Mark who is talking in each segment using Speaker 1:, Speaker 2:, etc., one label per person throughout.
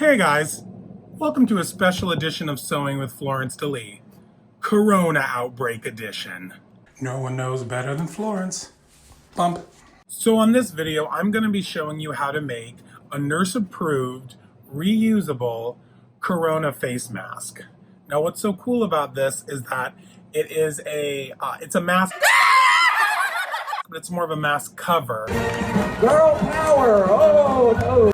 Speaker 1: Hey guys, welcome to a special edition of Sewing with Florence DeLee, Corona Outbreak Edition. No one knows better than Florence. Bump. So on this video, I'm going to be showing you how to make a nurse-approved, reusable Corona face mask. Now what's so cool about this is that it is it's a mask, but it's more of a mask cover.
Speaker 2: Girl power! Oh no!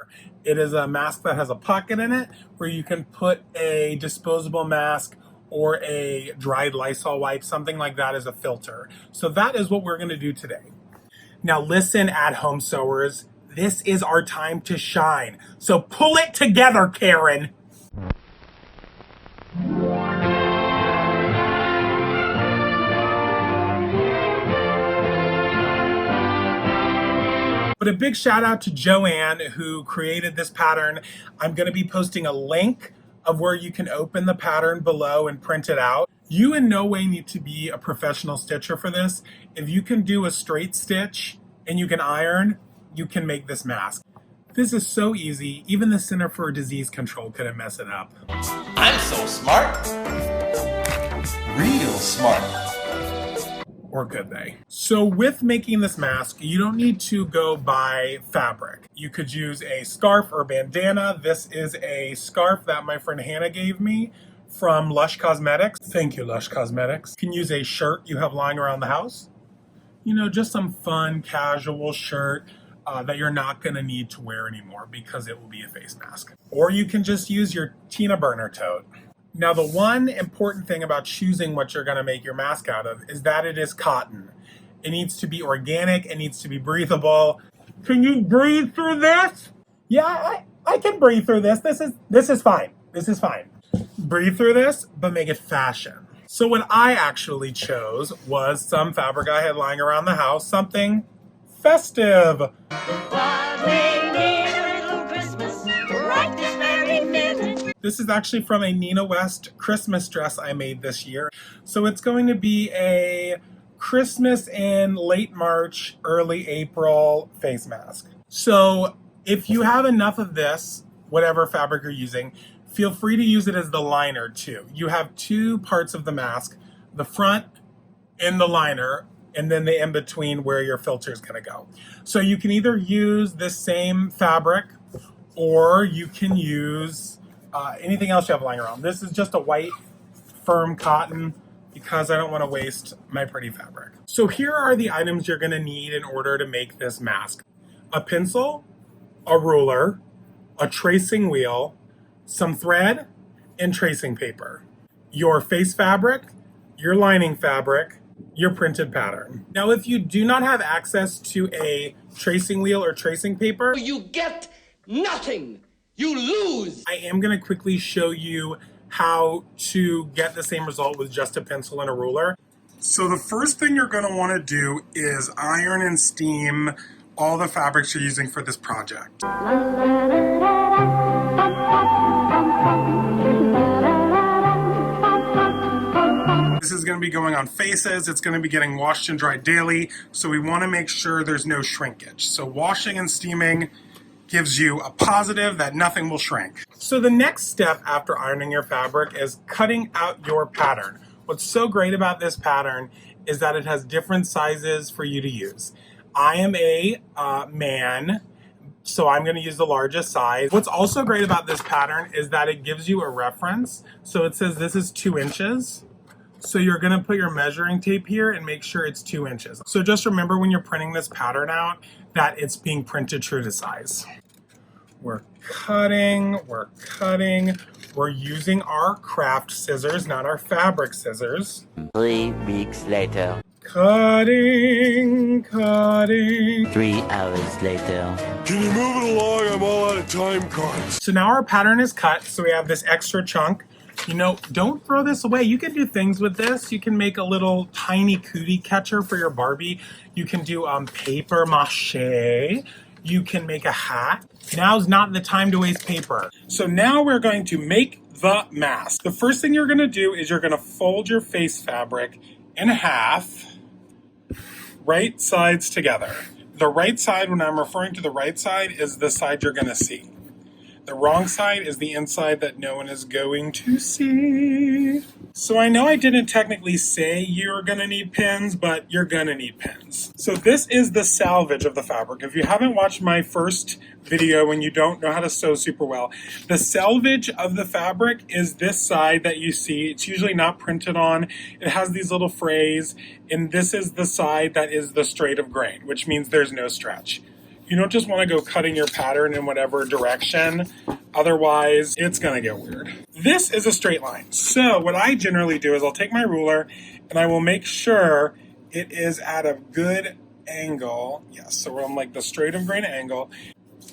Speaker 1: It is a mask that has a pocket in it where you can put a disposable mask or a dried Lysol wipe, something like that as a filter. So that is what we're going to do today. Now listen, at-home sewers, this is our time to shine. So pull it together, Karen. But a big shout out to Joanne who created this pattern. I'm going to be posting a link of where you can open the pattern below and print it out. You in no way need to be a professional stitcher for this. If you can do a straight stitch and you can iron, you can make this mask. This is so easy. Even the Center for Disease Control couldn't mess it up.
Speaker 3: I'm so smart. Real smart.
Speaker 1: Or could they? So with making this mask, you don't need to go buy fabric. You could use a scarf or bandana. This is a scarf that my friend Hannah gave me from Lush Cosmetics. Thank you, Lush Cosmetics. You can use a shirt you have lying around the house. You know, just some fun, casual shirt that you're not gonna need to wear anymore because it will be a face mask. Or you can just use your Tina Burner tote. Now, the one important thing about choosing what you're going to make your mask out of is that it is cotton. It needs to be organic. It needs to be breathable. Can you breathe through this? Yeah, I can breathe through this. This is fine. This is fine. Breathe through this, but make it fashion. So what I actually chose was some fabric I had lying around the house, something festive. This is actually from a Nina West Christmas dress I made this year. So it's going to be a Christmas in late March, early April face mask. So if you have enough of this, whatever fabric you're using, feel free to use it as the liner too. You have two parts of the mask, the front and the liner, and then the in-between where your filter is going to go. So you can either use this same fabric or you can use anything else you have lying around. This is just a white, firm cotton because I don't want to waste my pretty fabric. So here are the items you're going to need in order to make this mask. A pencil, a ruler, a tracing wheel, some thread, and tracing paper. Your face fabric, your lining fabric, your printed pattern. Now, if you do not have access to a tracing wheel or tracing paper,
Speaker 3: You get nothing. You lose.
Speaker 1: I am going to quickly show you how to get the same result with just a pencil and a ruler. So the first thing you're going to want to do is iron and steam all the fabrics you're using for this project. This is going to be going on faces. It's going to be getting washed and dried daily. So we want to make sure there's no shrinkage. So washing and steaming gives you a positive that nothing will shrink. So the next step after ironing your fabric is cutting out your pattern. What's so great about this pattern is that it has different sizes for you to use. I am a man, so I'm going to use the largest size. What's also great about this pattern is that it gives you a reference. So it says this is 2 inches. So you're going to put your measuring tape here and make sure it's 2 inches. So just remember when you're printing this pattern out that it's being printed true to size. We're cutting. We're using our craft scissors, not our fabric scissors.
Speaker 4: 3 weeks later.
Speaker 1: Cutting.
Speaker 4: 3 hours later.
Speaker 5: Can you move it along? I'm all out of time cards.
Speaker 1: So now our pattern is cut, so we have this extra chunk. You know, don't throw this away. You can do things with this. You can make a little tiny cootie catcher for your Barbie. You can do paper mache. You can make a hat. Now's not the time to waste paper. So now we're going to make the mask. The first thing you're going to do is you're going to fold your face fabric in half, right sides together. The right side, when I'm referring to the right side, is the side you're going to see. The wrong side is the inside that no one is going to see. So I know I didn't technically say you're gonna need pins, but you're gonna need pins. So this is the salvage of the fabric. If you haven't watched my first video when you don't know how to sew super well, the salvage of the fabric is this side that you see. It's usually not printed on. It has these little frays, and this is the side that is the straight of grain, which means there's no stretch. You don't just want to go cutting your pattern in whatever direction, otherwise it's going to get weird. This is a straight line. So what I generally do is I'll take my ruler and I will make sure it is at a good angle. Yes, so we're on like the straight of grain angle,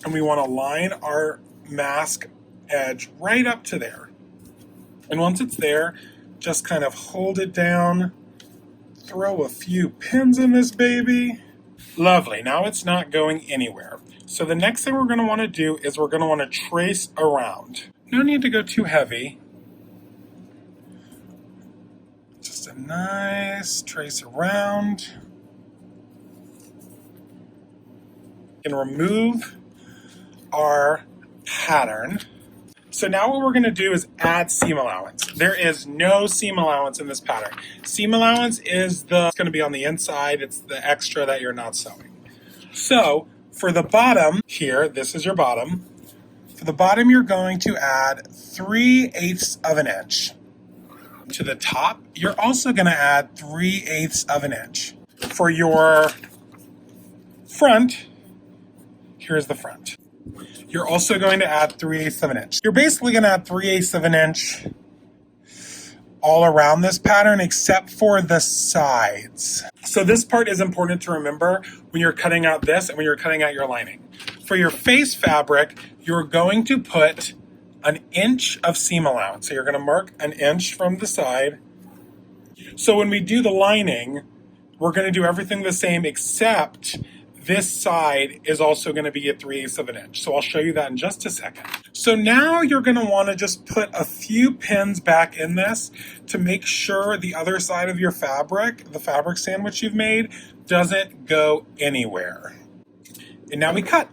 Speaker 1: and we want to line our mask edge right up to there. And once it's there, just kind of hold it down, throw a few pins in this baby. Lovely, now it's not going anywhere. So the next thing we're going to want to do is we're going to want to trace around. No need to go too heavy. Just a nice trace around. And remove our pattern. So now what we're going to do is add seam allowance. There is no seam allowance in this pattern. Seam allowance is it's going to be on the inside. It's the extra that you're not sewing. So for the bottom here, this is your bottom. For the bottom, you're going to add 3/8 of an inch. To the top, you're also going to add 3/8 of an inch. For your front, here's the front. You're also going to add 3/8 of an inch. You're basically going to add 3/8 of an inch all around this pattern except for the sides. So this part is important to remember when you're cutting out this and when you're cutting out your lining. For your face fabric, you're going to put an inch of seam allowance. So you're going to mark an inch from the side. So when we do the lining, we're going to do everything the same except this side is also going to be at 3/8 of an inch. So I'll show you that in just a second. So now you're going to want to just put a few pins back in this to make sure the other side of your fabric, the fabric sandwich you've made, doesn't go anywhere. And now we cut.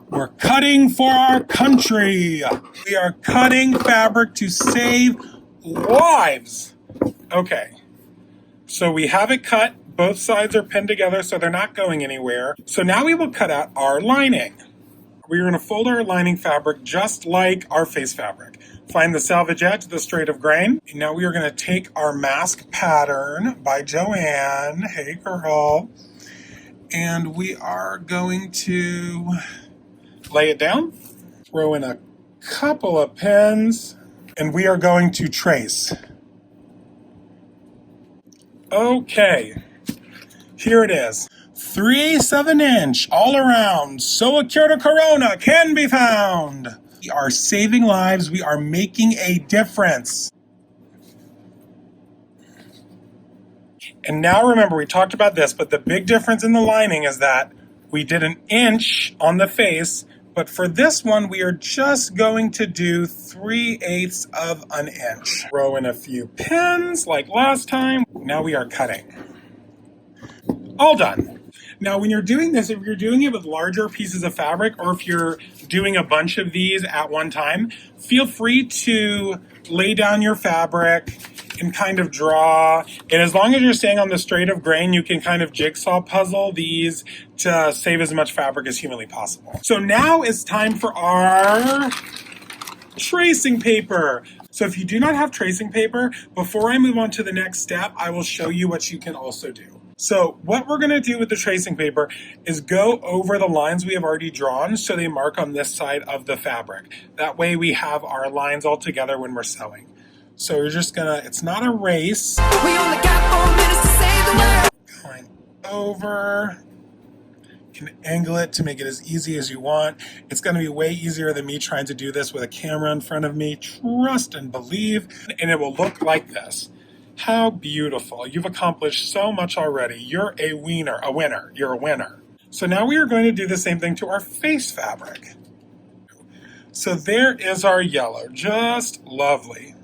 Speaker 1: We're cutting for our country. We are cutting fabric to save lives. Okay, so we have it cut. Both sides are pinned together so they're not going anywhere. So now we will cut out our lining. We're going to fold our lining fabric just like our face fabric. Find the salvage edge, the straight of grain. And now we are going to take our mask pattern by Joanne. Hey girl. And we are going to lay it down, throw in a couple of pins, and we are going to trace. Okay. Here it is. 3/8 of an inch all around. So a cure to corona can be found. We are saving lives. We are making a difference. And now remember, we talked about this, but the big difference in the lining is that we did an inch on the face, but for this one, we are just going to do 3/8 of an inch. Throw in a few pins like last time. Now we are cutting. All done. Now, when you're doing this, if you're doing it with larger pieces of fabric, or if you're doing a bunch of these at one time, feel free to lay down your fabric and kind of draw. And as long as you're staying on the straight of grain, you can kind of jigsaw puzzle these to save as much fabric as humanly possible. So now it's time for our tracing paper. So if you do not have tracing paper, before I move on to the next step, I will show you what you can also do. So what we're going to do with the tracing paper is go over the lines we have already drawn so they mark on this side of the fabric. That way we have our lines all together when we're sewing. So you're just going to, it's not a race. We only got 4 minutes to save the world. Going over. You can angle it to make it as easy as you want. It's going to be way easier than me trying to do this with a camera in front of me. Trust and believe. And it will look like this. How beautiful. You've accomplished so much already. You're a winner. You're a winner. So now we are going to do the same thing to our face fabric. So there is our yellow. Just lovely.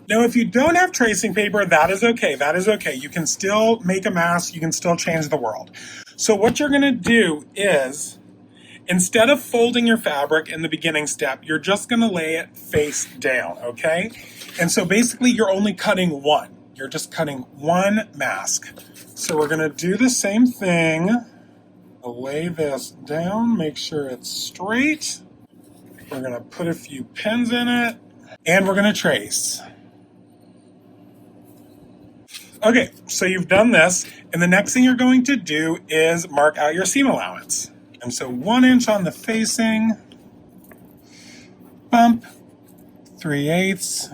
Speaker 1: Now, if you don't have tracing paper, that is okay. That is okay. You can still make a mask. You can still change the world. So what you're going to do is Instead of folding your fabric in the beginning step, you're just gonna lay it face down, okay? And so basically you're only cutting one. You're just cutting one mask. So we're gonna do the same thing. I'll lay this down, make sure it's straight. We're gonna put a few pins in it, and we're gonna trace. Okay, so you've done this, and the next thing you're going to do is mark out your seam allowance. And so 1 inch on the facing, bump, 3/8.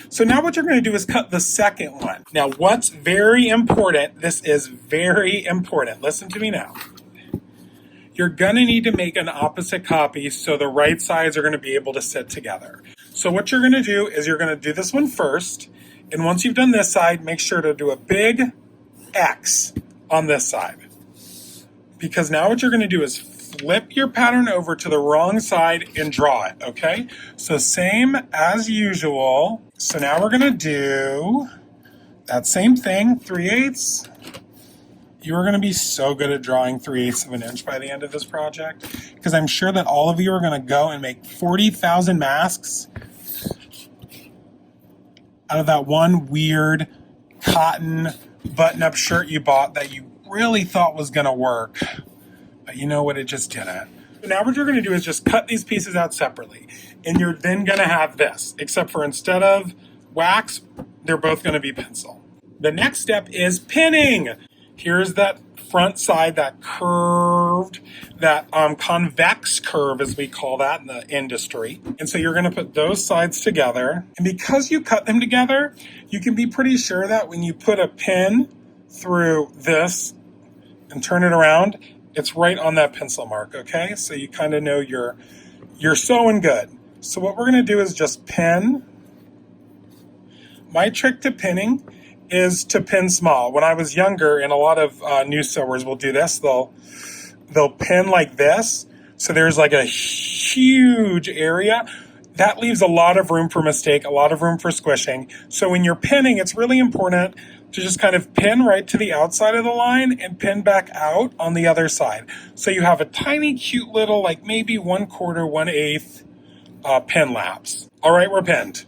Speaker 1: So now what you're going to do is cut the second one. Now what's very important, this is very important, listen to me now. You're going to need to make an opposite copy so the right sides are going to be able to sit together. So what you're going to do is you're going to do this one first, and once you've done this side, make sure to do a big X on this side. Because now what you're going to do is flip your pattern over to the wrong side and draw it, okay? So same as usual. So now we're going to do that same thing, 3/8. You are going to be so good at drawing 3/8 of an inch by the end of this project, because I'm sure that all of you are going to go and make 40,000 masks out of that one weird cotton button-up shirt you bought that you really thought was going to work. But you know what, it just didn't. So now what you're going to do is just cut these pieces out separately. And you're then going to have this, except for instead of wax, they're both going to be pencil. The next step is pinning. Here's that front side, that curved, that convex curve, as we call that in the industry. And so you're going to put those sides together. And because you cut them together, you can be pretty sure that when you put a pin through this and turn it around, it's right on that pencil mark, okay? So you kind of know you're sewing good. So what we're going to do is just pin. My trick to pinning is to pin small. When I was younger, and a lot of new sewers will do this, they'll pin like this. So there's like a huge area. That leaves a lot of room for mistake, a lot of room for squishing. So when you're pinning, it's really important to just kind of pin right to the outside of the line and pin back out on the other side. So you have a tiny, cute little, like maybe 1/4, 1/8 pin lapse. All right, we're pinned.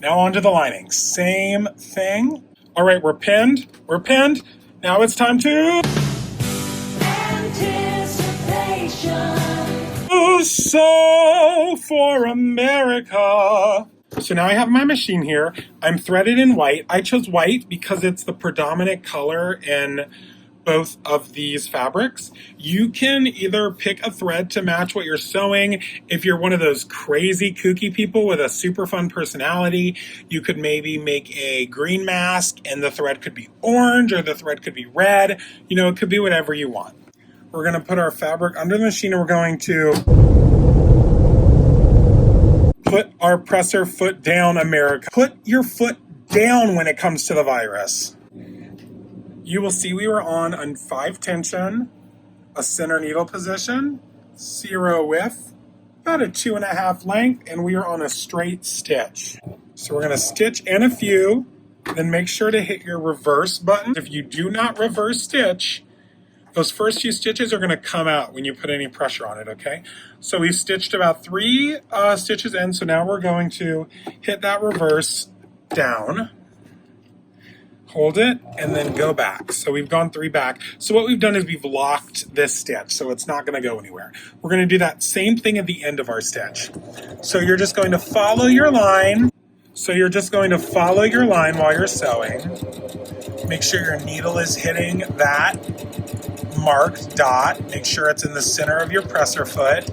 Speaker 1: Now onto the lining. Same thing. All right, we're pinned. We're pinned. Now it's time to sew for America. So now I have my machine here. I'm threaded in white. I chose white because it's the predominant color in both of these fabrics. You can either pick a thread to match what you're sewing. If you're one of those crazy kooky people with a super fun personality, you could maybe make a green mask and the thread could be orange or the thread could be red. You know, it could be whatever you want. We're going to put our fabric under the machine and we're going to put our presser foot down, America. Put your foot down when it comes to the virus. You will see we were on 5 tension, a center needle position, 0 width, about a 2.5 length, and we are on a straight stitch. So we're going to stitch in a few, then make sure to hit your reverse button. If you do not reverse stitch, those first few stitches are going to come out when you put any pressure on it, okay? So we've stitched about 3 stitches in, so now we're going to hit that reverse down. Hold it, and then go back. So we've gone 3 back. So what we've done is we've locked this stitch, so it's not going to go anywhere. We're going to do that same thing at the end of our stitch. So you're just going to follow your line. So you're just going to follow your line while you're sewing. Make sure your needle is hitting that marked dot. Make sure it's in the center of your presser foot.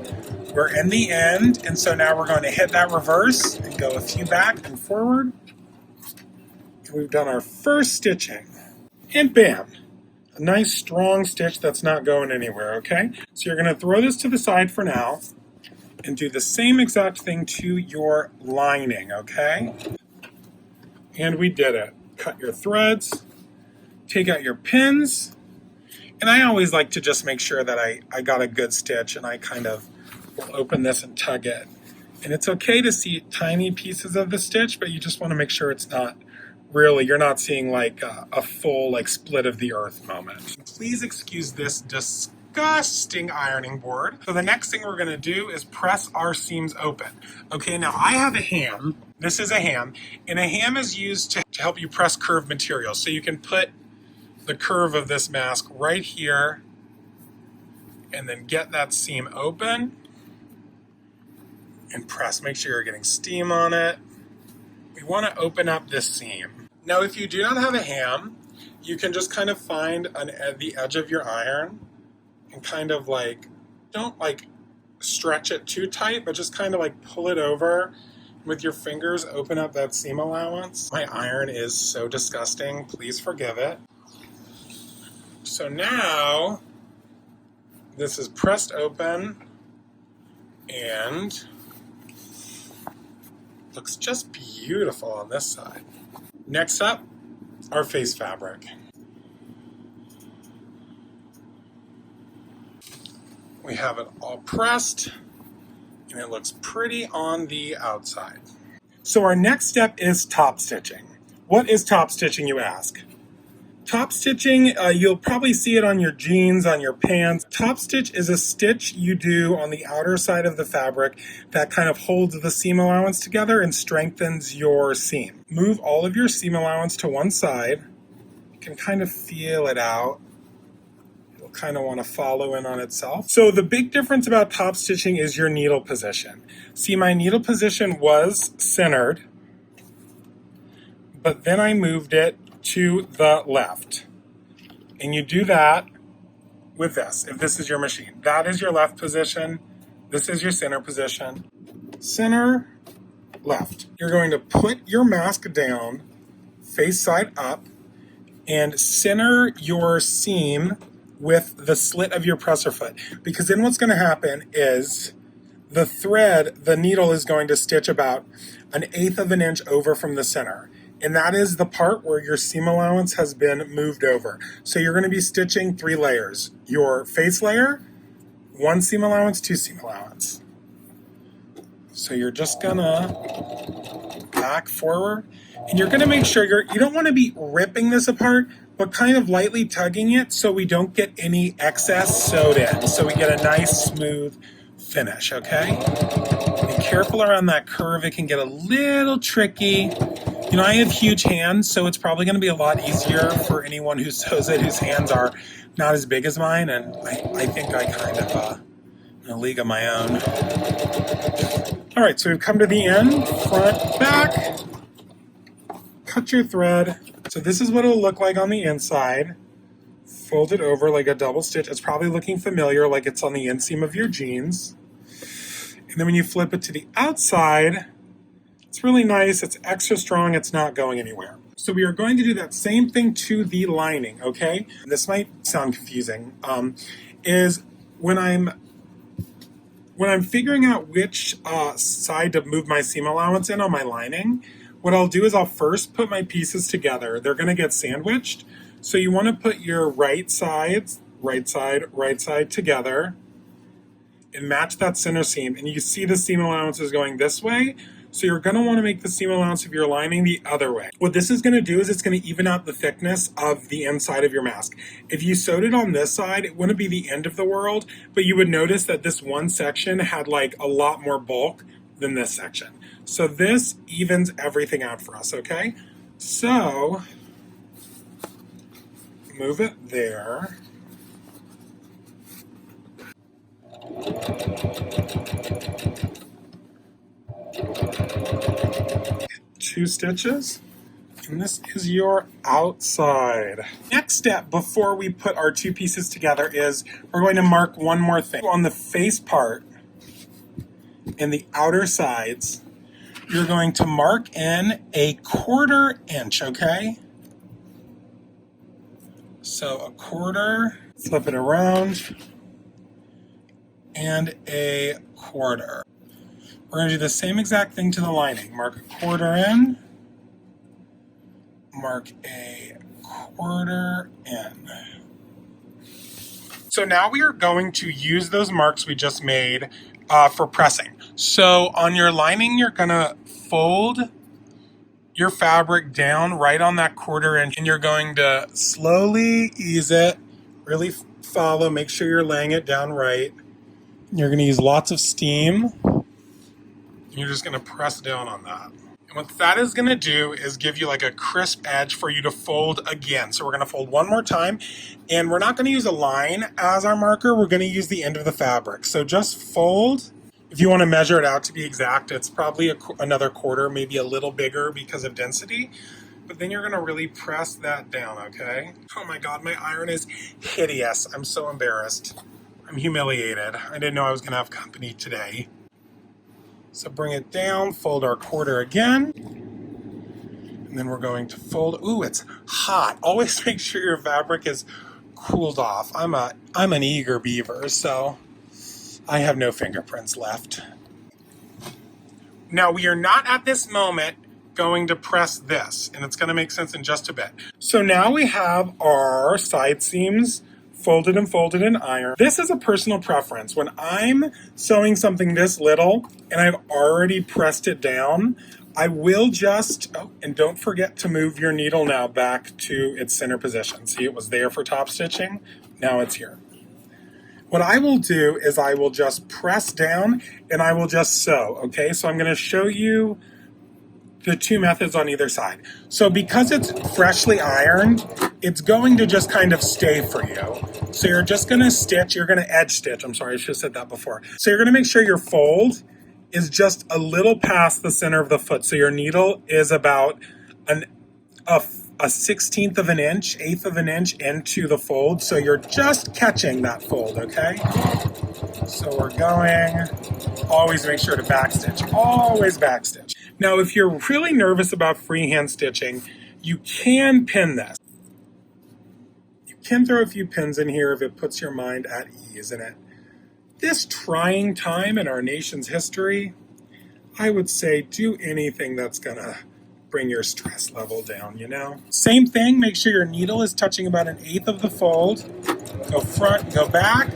Speaker 1: We're in the end, and so now we're going to hit that reverse and go a few back and forward. We've done our first stitching, and bam, a nice strong stitch that's not going anywhere, okay? So you're going to throw this to the side for now and do the same exact thing to your lining, okay? And we did it. Cut your threads, take out your pins, and I always like to just make sure that I got a good stitch, and I kind of will open this and tug it. And it's okay to see tiny pieces of the stitch, but you just want to make sure it's not really, you're not seeing like a full like split of the earth moment. Please excuse this disgusting ironing board. So the next thing we're gonna do is press our seams open. Okay, now I have a ham. This is a ham, and a ham is used to help you press curved material. So you can put the curve of this mask right here and then get that seam open and press. Make sure you're getting steam on it. We want to open up this seam. Now, if you do not have a ham, you can just kind of find the edge of your iron and kind of like, don't like stretch it too tight, but just kind of like pull it over with your fingers, open up that seam allowance. My iron is so disgusting. Please forgive it. So now this is pressed open and looks just beautiful on this side. Next up, our face fabric. We have it all pressed and it looks pretty on the outside. So our next step is top stitching. What is top stitching, you ask? Top stitching, you'll probably see it on your jeans, on your pants. Top stitch is a stitch you do on the outer side of the fabric that kind of holds the seam allowance together and strengthens your seam. Move all of your seam allowance to one side. You can kind of feel it out. It'll kind of want to follow in on itself. So the big difference about top stitching is your needle position. See, my needle position was centered, but then I moved it to the left. And you do that with this, if this is your machine. That is your left position. This is your center position. Center, left. You're going to put your mask down, face side up, and center your seam with the slit of your presser foot. Because then what's going to happen is the thread, the needle is going to stitch about 1/8 of an inch over from the center. And that is the part where your seam allowance has been moved over. So you're going to be stitching 3 layers. Your face layer, 1 seam allowance, 2 seam allowance. So you're just going to back forward. And you're going to make sure you don't want to be ripping this apart, but kind of lightly tugging it so we don't get any excess sewed in. So we get a nice smooth finish, okay? Be careful around that curve. It can get a little tricky. You know, I have huge hands, so it's probably going to be a lot easier for anyone who sews it whose hands are not as big as mine, and I think I kind of in a league of my own. All right, so we've come to the end, front, back, cut your thread. So this is what it'll look like on the inside. Fold it over like a double stitch. It's probably looking familiar, like it's on the inseam of your jeans. And then when you flip it to the outside, it's really nice, it's extra strong, it's not going anywhere. So we are going to do that same thing to the lining, okay? This might sound confusing, is when I'm figuring out which side to move my seam allowance in on my lining, what I'll do is I'll first put my pieces together. They're gonna get sandwiched. So you wanna put your right side together and match that center seam. And you see the seam allowance is going this way. So you're going to want to make the seam allowance of your lining the other way. What this is going to do is it's going to even out the thickness of the inside of your mask. If you sewed it on this side, it wouldn't be the end of the world, but you would notice that this one section had like a lot more bulk than this section. So this evens everything out for us, okay? So move it there. Two stitches, and this is your outside. Next step before we put our 2 pieces together is we're going to mark one more thing. On the face part and the outer sides, you're going to mark in 1/4 inch, okay? So 1/4, flip it around, and 1/4. We're going to do the same exact thing to the lining. Mark 1/4 in, mark 1/4 in. So now we are going to use those marks we just made for pressing. So on your lining, you're going to fold your fabric down right on that 1/4 inch, and you're going to slowly ease it, really follow, make sure you're laying it down right. You're going to use lots of steam. You're just going to press down on that. And what that is going to do is give you like a crisp edge for you to fold again. So we're going to fold one more time, and we're not going to use a line as our marker. We're going to use the end of the fabric. So just fold. If you want to measure it out to be exact, it's probably another 1/4, maybe a little bigger because of density. But then you're going to really press that down, okay? Oh my God, my iron is hideous. I'm so embarrassed. I'm humiliated. I didn't know I was going to have company today. So bring it down, fold our 1/4 again. And then we're going to fold. Ooh, it's hot. Always make sure your fabric is cooled off. I'm an eager beaver, so I have no fingerprints left. Now we are not at this moment going to press this, and it's going to make sense in just a bit. So now we have our side seams folded and ironed. This is a personal preference. When I'm sewing something this little and I've already pressed it down, I will just, oh, and don't forget to move your needle now back to its center position. See, it was there for top stitching. Now it's here. What I will do is I will just press down and I will just sew, okay? So I'm going to show you the two methods on either side. So because it's freshly ironed, it's going to just kind of stay for you. So you're just going to stitch, you're going to edge stitch. I'm sorry, I should have said that before. So you're going to make sure your fold is just a little past the center of the foot. So your needle is about a 1/16 of an inch, 1/8 of an inch into the fold. So you're just catching that fold, okay? So we're going, always make sure to backstitch, always backstitch. Now, if you're really nervous about freehand stitching, you can pin this. You can throw a few pins in here if it puts your mind at ease. And at this trying time in our nation's history, I would say do anything that's gonna bring your stress level down, you know? Same thing, make sure your needle is touching about 1/8 of the fold. Go front, go back.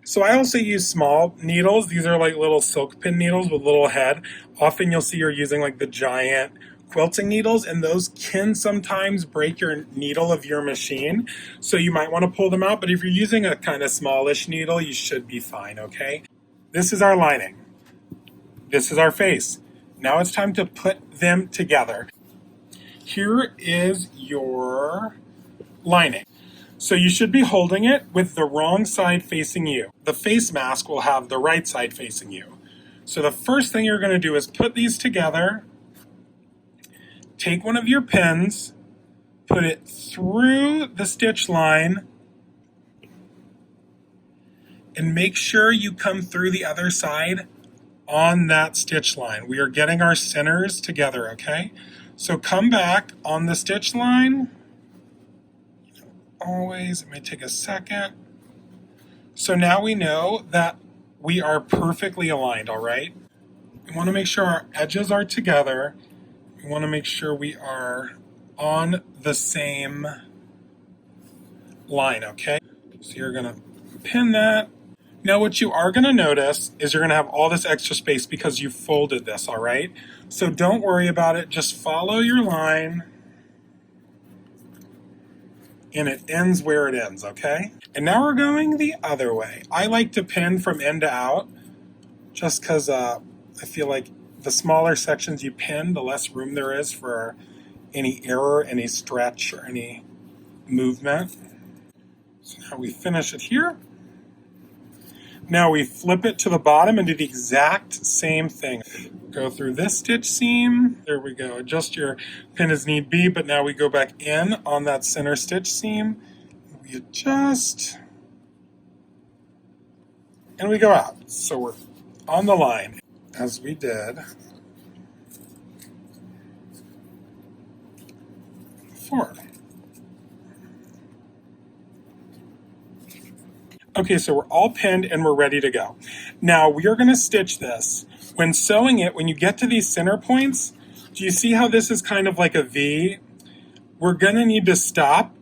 Speaker 1: So I also use small needles. These are like little silk pin needles with little head. Often you'll see you're using like the giant quilting needles, and those can sometimes break your needle of your machine. So you might want to pull them out, but if you're using a kind of smallish needle, you should be fine, okay? This is our lining. This is our face. Now it's time to put them together. Here is your lining. So you should be holding it with the wrong side facing you. The face mask will have the right side facing you. So the first thing you're going to do is put these together. Take one of your pins, put it through the stitch line, and make sure you come through the other side on that stitch line. We are getting our centers together, okay? So come back on the stitch line. Always, it may take a second. So now we know that we are perfectly aligned, all right? We want to make sure our edges are together. We want to make sure we are on the same line, okay? So you're going to pin that. Now what you are going to notice is you're going to have all this extra space because you folded this, all right? So don't worry about it. Just follow your line. And it ends where it ends, okay? And now we're going the other way. I like to pin from end to out just because I feel like the smaller sections you pin, the less room there is for any error, any stretch, or any movement. So now we finish it here. Now we flip it to the bottom and do the exact same thing. Go through this stitch seam. There we go. Adjust your pin as need be, but now we go back in on that center stitch seam. We adjust. And we go out. So we're on the line as we did before. Okay, so we're all pinned and we're ready to go. Now we are going to stitch this. When sewing it, when you get to these center points, do you see how this is kind of like a V? We're going to need to stop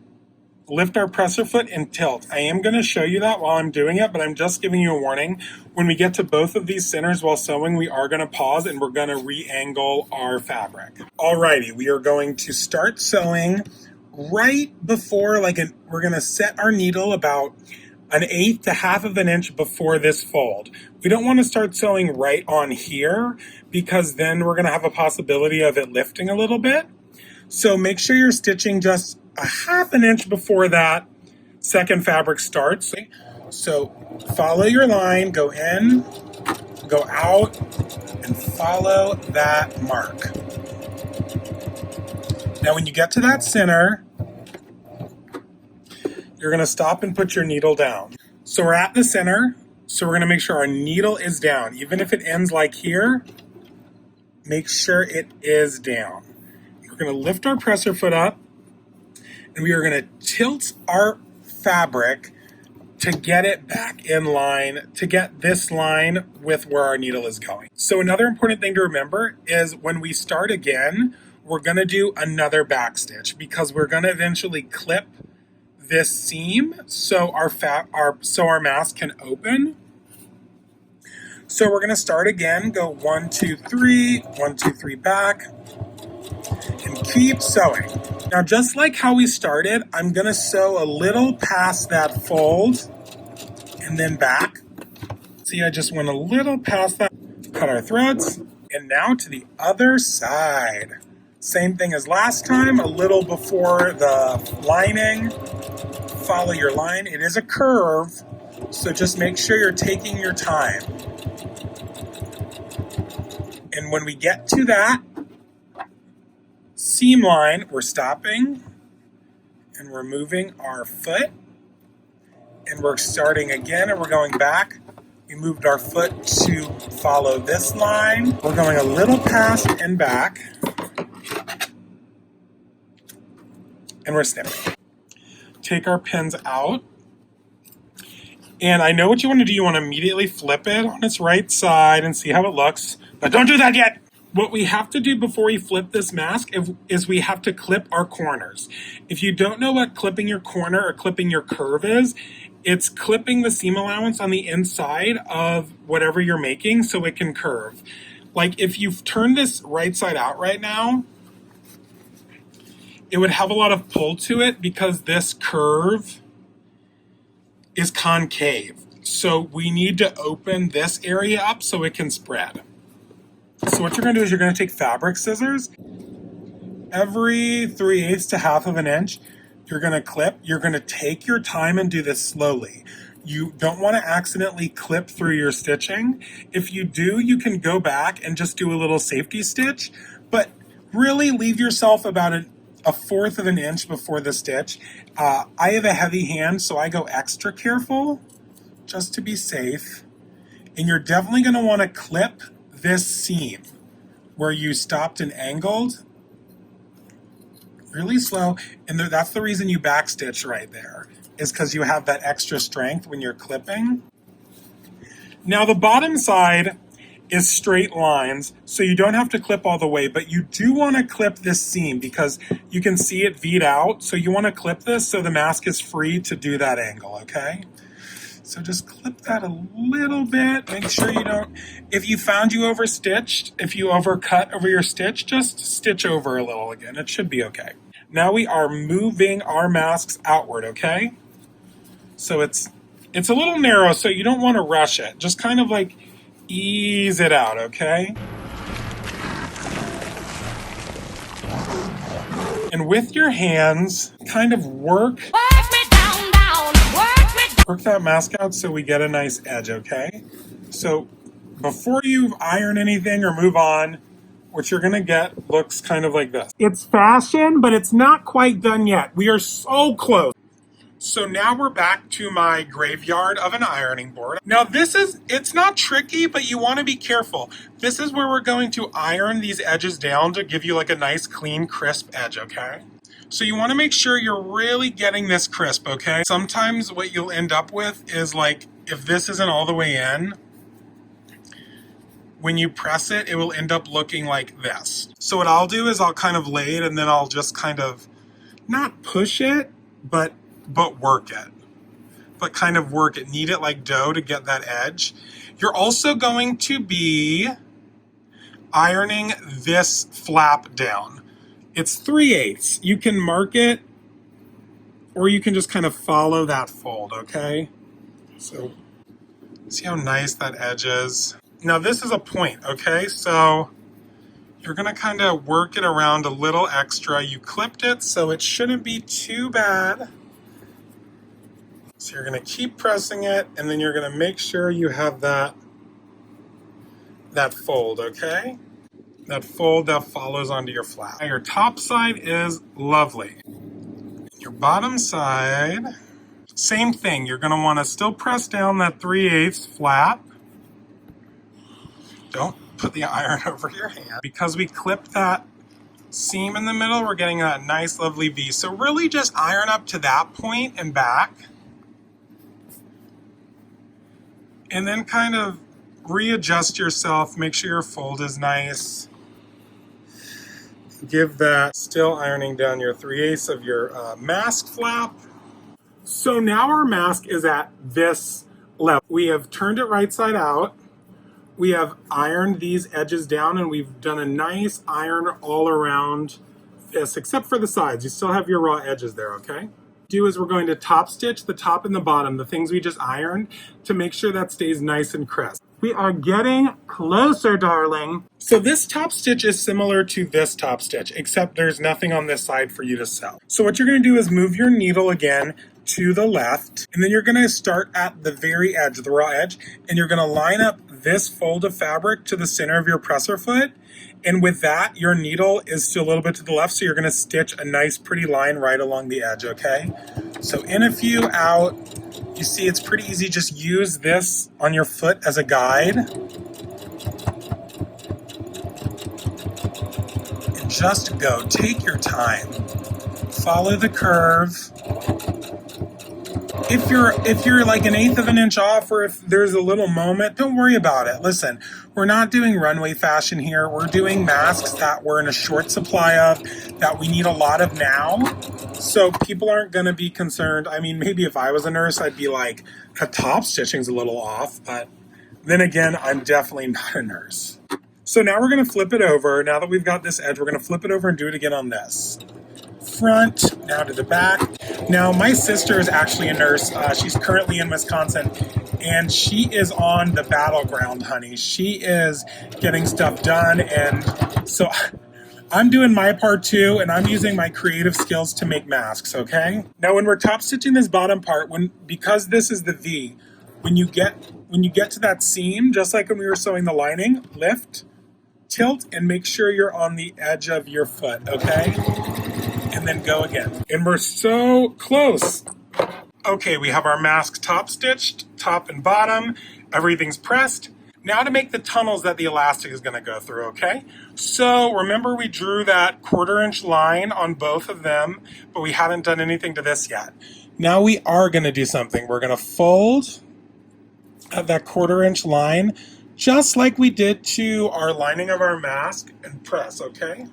Speaker 1: lift our presser foot and tilt. I am going to show you that while I'm doing it, but I'm just giving you a warning. When we get to both of these centers while sewing, we are going to pause and we're going to re-angle our fabric. Alrighty, we are going to start sewing right before, we're going to set our needle about 1/8 to 1/2 of an inch before this fold. We don't want to start sewing right on here because then we're going to have a possibility of it lifting a little bit. So make sure you're stitching just 1/2 an inch before that second fabric starts. So follow your line, go in, go out, and follow that mark. Now when you get to that center, you're going to stop and put your needle down. So we're at the center, so we're going to make sure our needle is down. Even if it ends like here, make sure it is down. We're going to lift our presser foot up, and we are going to tilt our fabric to get it back in line, to get this line with where our needle is going. So another important thing to remember is when we start again, we're going to do another back stitch because we're going to eventually clip this seam so our mask can open. So we're going to start again, go 1, 2, 3, 1, 2, 3 back, and keep sewing. Now, just like how we started, I'm going to sew a little past that fold and then back. See, I just went a little past that, cut our threads, and now to the other side. Same thing as last time, a little before the lining. Follow your line. It is a curve, so just make sure you're taking your time. And when we get to that seam line, we're stopping and we're moving our foot and we're starting again and we're going back. We moved our foot to follow this line. We're going a little past and back and we're snipping. Take our pins out. And I know what you want to do. You want to immediately flip it on its right side and see how it looks. But don't do that yet. What we have to do before we flip this mask is we have to clip our corners. If you don't know what clipping your corner or clipping your curve is, it's clipping the seam allowance on the inside of whatever you're making so it can curve. Like if you've turned this right side out right now, it would have a lot of pull to it because this curve is concave. So we need to open this area up so it can spread. So what you're going to do is you're going to take fabric scissors. Every 3/8 to 1/2 of an inch, you're going to clip. You're going to take your time and do this slowly. You don't want to accidentally clip through your stitching. If you do, you can go back and just do a little safety stitch, but really leave yourself about a 1/4 of an inch before the stitch. I have a heavy hand, so I go extra careful just to be safe. And you're definitely going to want to clip this seam where you stopped and angled really slow. And that's the reason you backstitch right there, is because you have that extra strength when you're clipping. Now the bottom side is straight lines, so you don't have to clip all the way, but you do want to clip this seam because you can see it V'd out. So you want to clip this so the mask is free to do that angle, okay? So just clip that a little bit. Make sure you don't, if you found you overstitched, if you overcut over your stitch, just stitch over a little again. It should be okay. Now we are moving our masks outward, okay? So it's a little narrow, so you don't want to rush it. Just kind of like ease it out, okay? And with your hands, kind of work that mask out so we get a nice edge, okay? So before you iron anything or move on, what you're gonna get looks kind of like this. It's fashion, but it's not quite done yet. We are so close. So now we're back to my graveyard of an ironing board. Now it's not tricky, but you want to be careful. This is where we're going to iron these edges down to give you like a nice, clean, crisp edge, okay? So you want to make sure you're really getting this crisp, okay? Sometimes what you'll end up with is like, if this isn't all the way in, when you press it, it will end up looking like this. So what I'll do is I'll kind of lay it and then I'll just kind of not push it, but but work it. But kind of work it. Knead it like dough to get that edge. You're also going to be ironing this flap down. It's 3/8. You can mark it, or you can just kind of follow that fold, okay? So see how nice that edge is? Now this is a point, okay? So you're gonna kind of work it around a little extra. You clipped it, so it shouldn't be too bad. So you're gonna keep pressing it, and then you're gonna make sure you have that fold, okay? That fold that follows onto your flap. Now your top side is lovely. Your bottom side, same thing. You're gonna wanna still press down that 3/8 flap. Don't put the iron over your hand. Because we clipped that seam in the middle, we're getting that nice, lovely V. So really just iron up to that point and back. And then kind of readjust yourself, make sure your fold is nice. Give that, still ironing down your 3/8 of your mask flap. So now our mask is at this level. We have turned it right side out. We have ironed these edges down, and we've done a nice iron all around this, except for the sides. You still have your raw edges there, okay? Do is we're going to top stitch the top and the bottom, the things we just ironed, to make sure that stays nice and crisp. We are getting closer, darling. So this top stitch is similar to this top stitch, except there's nothing on this side for you to sew. So what you're gonna do is move your needle again to the left, and then you're gonna start at the very edge, the raw edge, and you're gonna line up this fold of fabric to the center of your presser foot. And with that, your needle is still a little bit to the left, so you're gonna stitch a nice pretty line right along the edge, okay? So in a few, out. You see, it's pretty easy. Just use this on your foot as a guide. And just go, take your time. Follow the curve. If you're like 1/8 of an inch off, or if there's a little moment, don't worry about it. Listen, we're not doing runway fashion here. We're doing masks that we're in a short supply of, that we need a lot of now. So people aren't going to be concerned. I mean, maybe if I was a nurse, I'd be like, the top stitching's a little off, but then again, I'm definitely not a nurse. So now we're going to flip it over. Now that we've got this edge, we're going to flip it over and do it again on this. Front, now to the back. Now, my sister is actually a nurse. She's currently in Wisconsin, and she is on the battleground, honey. She is getting stuff done, and so I'm doing my part too, and I'm using my creative skills to make masks, okay? Now, when we're top stitching this bottom part, because this is the V, when you get to that seam, just like when we were sewing the lining, lift, tilt, and make sure you're on the edge of your foot, okay? And then go again. And we're so close. Okay, we have our mask top stitched, top and bottom. Everything's pressed. Now to make the tunnels that the elastic is going to go through, okay? So remember we drew that 1/4 inch line on both of them, but we haven't done anything to this yet. Now we are going to do something. We're going to fold at that 1/4 inch line, just like we did to our lining of our mask, and press, okay?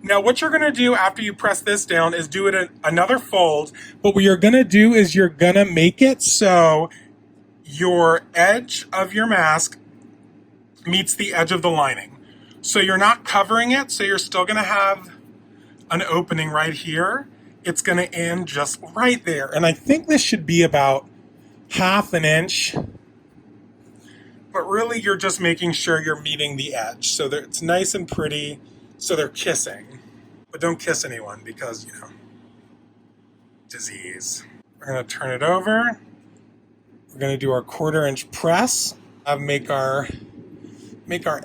Speaker 1: Now what you're going to do after you press this down is do it another fold, but what you're going to do is you're going to make it so your edge of your mask meets the edge of the lining. So you're not covering it, so you're still going to have an opening right here. It's going to end just right there. And I think this should be about 1/2 inch. But really you're just making sure you're meeting the edge so that it's nice and pretty, so they're kissing. But don't kiss anyone because, you know, disease. We're going to turn it over. We're going to do our 1/4 inch press. Make our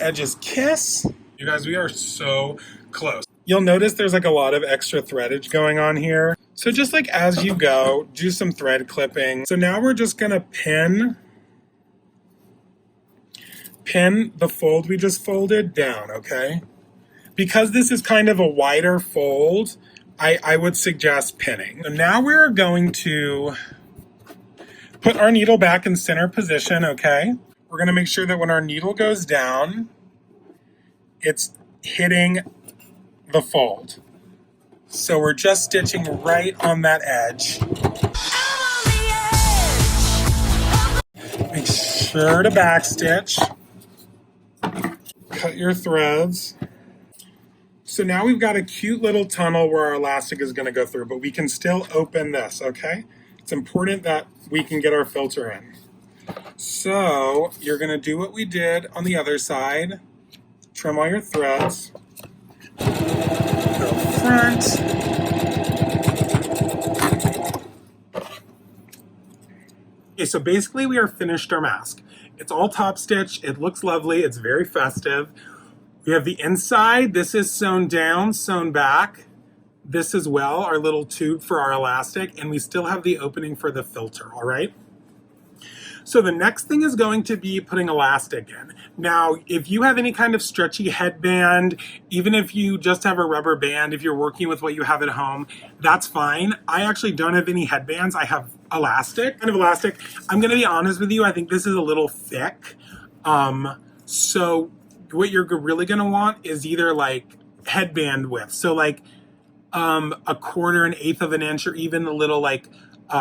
Speaker 1: edges kiss. You guys, we are so close. You'll notice there's like a lot of extra threadage going on here. So just like as you go, do some thread clipping. So now we're just going to pin the fold we just folded down, okay? Because this is kind of a wider fold, I would suggest pinning. So now we're going to put our needle back in center position, okay? We're going to make sure that when our needle goes down, it's hitting the fold. So we're just stitching right on that edge. Make sure to backstitch. Cut your threads. So now we've got a cute little tunnel where our elastic is going to go through, but we can still open this, okay? It's important that we can get our filter in. So you're going to do what we did on the other side. Trim all your threads. Go front. Okay, so basically we are finished our mask. It's all top stitch. It looks lovely. It's very festive. We have the inside. This is sewn down, sewn back. This as well, our little tube for our elastic, and we still have the opening for the filter, all right? So the next thing is going to be putting elastic in. Now, if you have any kind of stretchy headband, even if you just have a rubber band, if you're working with what you have at home, that's fine. I actually don't have any headbands. I have elastic, kind of elastic. I'm gonna be honest with you, I think this is a little thick. So what you're really gonna want is either like headband width. So like a quarter, an eighth of an inch, or even a little like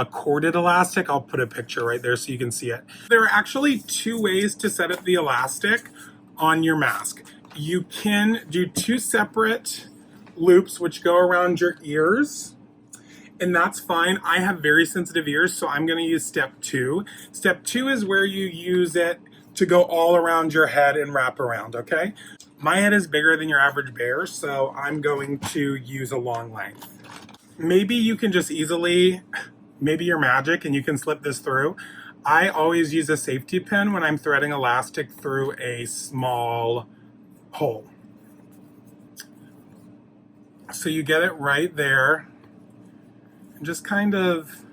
Speaker 1: corded elastic. I'll put a picture right there so you can see it. There are actually two ways to set up the elastic on your mask. You can do two separate loops which go around your ears, and that's fine. I have very sensitive ears, so I'm going to use step 2. Step 2 is where you use it to go all around your head and wrap around, okay? My head is bigger than your average bear, so I'm going to use a long length. Maybe you can just easily, maybe you're magic and you can slip this through. I always use a safety pin when I'm threading elastic through a small hole. So you get it right there. And just kind of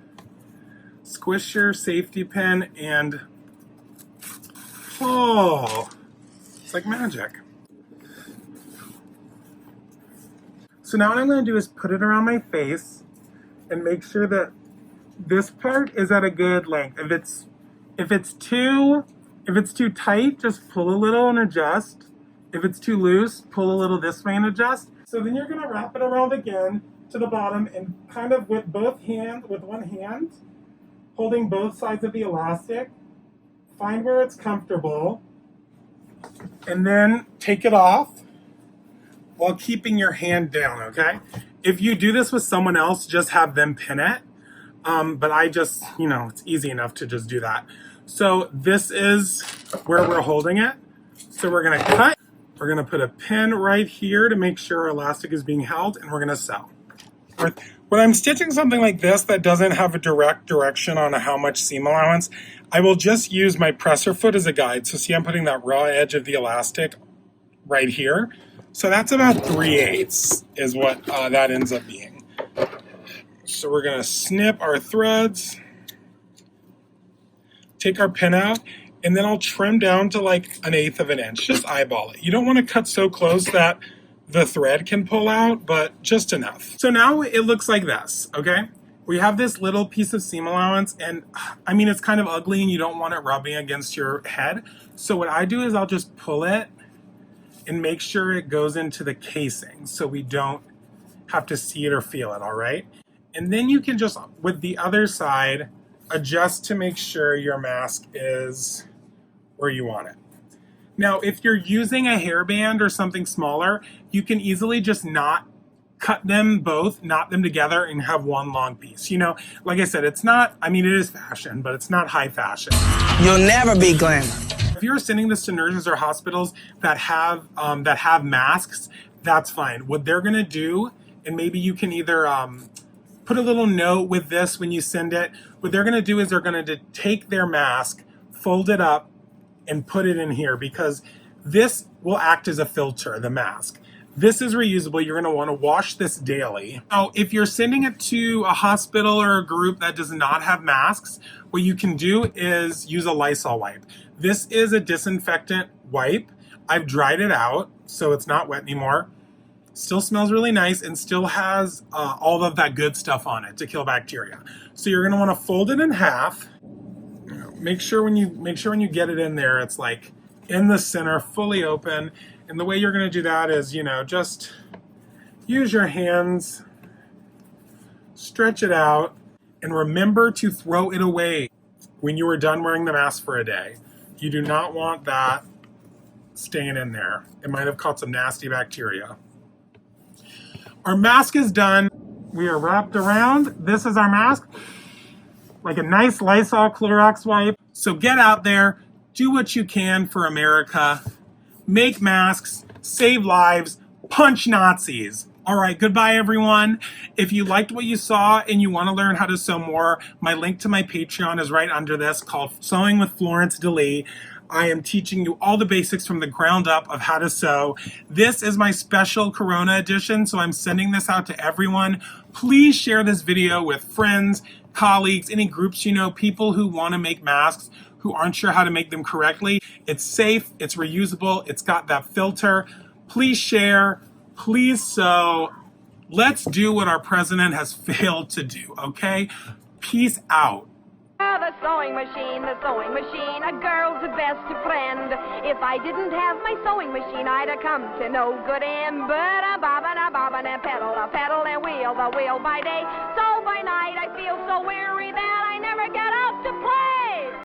Speaker 1: squish your safety pin and, oh, it's like magic. So now what I'm going to do is put it around my face and make sure that this part is at a good length. If it's too tight, just pull a little and adjust. If it's too loose, pull a little this way and adjust. So then you're going to wrap it around again to the bottom and kind of with one hand, holding both sides of the elastic, find where it's comfortable, and then take it off while keeping your hand down, okay? If you do this with someone else, just have them pin it. But I just, it's easy enough to just do that. So this is where we're holding it. So we're gonna cut. We're gonna put a pin right here to make sure our elastic is being held, and we're gonna sew. When I'm stitching something like this that doesn't have a direct direction on how much seam allowance, I will just use my presser foot as a guide. So see, I'm putting that raw edge of the elastic right here. So that's about 3/8 is what that ends up being. So we're gonna snip our threads, take our pin out, and then I'll trim down to like 1/8 of an inch. Just eyeball it. You don't want to cut so close that the thread can pull out, but just enough. So now it looks like this, okay? We have this little piece of seam allowance, and I mean, it's kind of ugly and you don't want it rubbing against your head. So what I do is I'll just pull it and make sure it goes into the casing so we don't have to see it or feel it, all right? And then you can just, with the other side, adjust to make sure your mask is where you want it. Now, if you're using a hairband or something smaller, you can easily just not cut them both, knot them together, and have one long piece. Like I said, it's not, I mean, it is fashion, but it's not high fashion.
Speaker 6: You'll never be glamour.
Speaker 1: If you're sending this to nurses or hospitals that have masks, that's fine. What they're gonna do, and maybe you can either put a little note with this when you send it. What they're gonna do is they're gonna take their mask, fold it up, and put it in here, because this will act as a filter, the mask. This is reusable. You're gonna wanna wash this daily. Now, if you're sending it to a hospital or a group that does not have masks, what you can do is use a Lysol wipe. This is a disinfectant wipe. I've dried it out, so it's not wet anymore. Still smells really nice and still has all of that good stuff on it to kill bacteria. So you're gonna wanna fold it in half. Make sure when you get it in there, it's like in the center, fully open. And the way you're gonna do that is, just use your hands stretch it out, and remember to throw it away when you are done wearing the mask for a day. You do not want that staying in there. It might have caught some nasty bacteria. Our mask is done. We are wrapped around. This is our mask, like a nice Lysol Clorox wipe. So get out there, do what you can for America, make masks, save lives, punch Nazis. All right, goodbye, everyone. If you liked what you saw and you want to learn how to sew more, my link to my Patreon is right under this, called Sewing with Florence DeLee. I am teaching you all the basics from the ground up of how to sew. This is my special Corona edition, so I'm sending this out to everyone. Please share this video with friends, colleagues, any groups you know, people who want to make masks, who aren't sure how to make them correctly. It's safe, it's reusable, it's got that filter. Please share, please sew. Let's do what our president has failed to do, okay? Peace out.
Speaker 7: The sewing machine, a girl's best friend. If I didn't have my sewing machine, I'd have come to no good end. But a bob and a bob and a pedal and wheel the wheel by day. So by night I feel so weary that I never get out to play.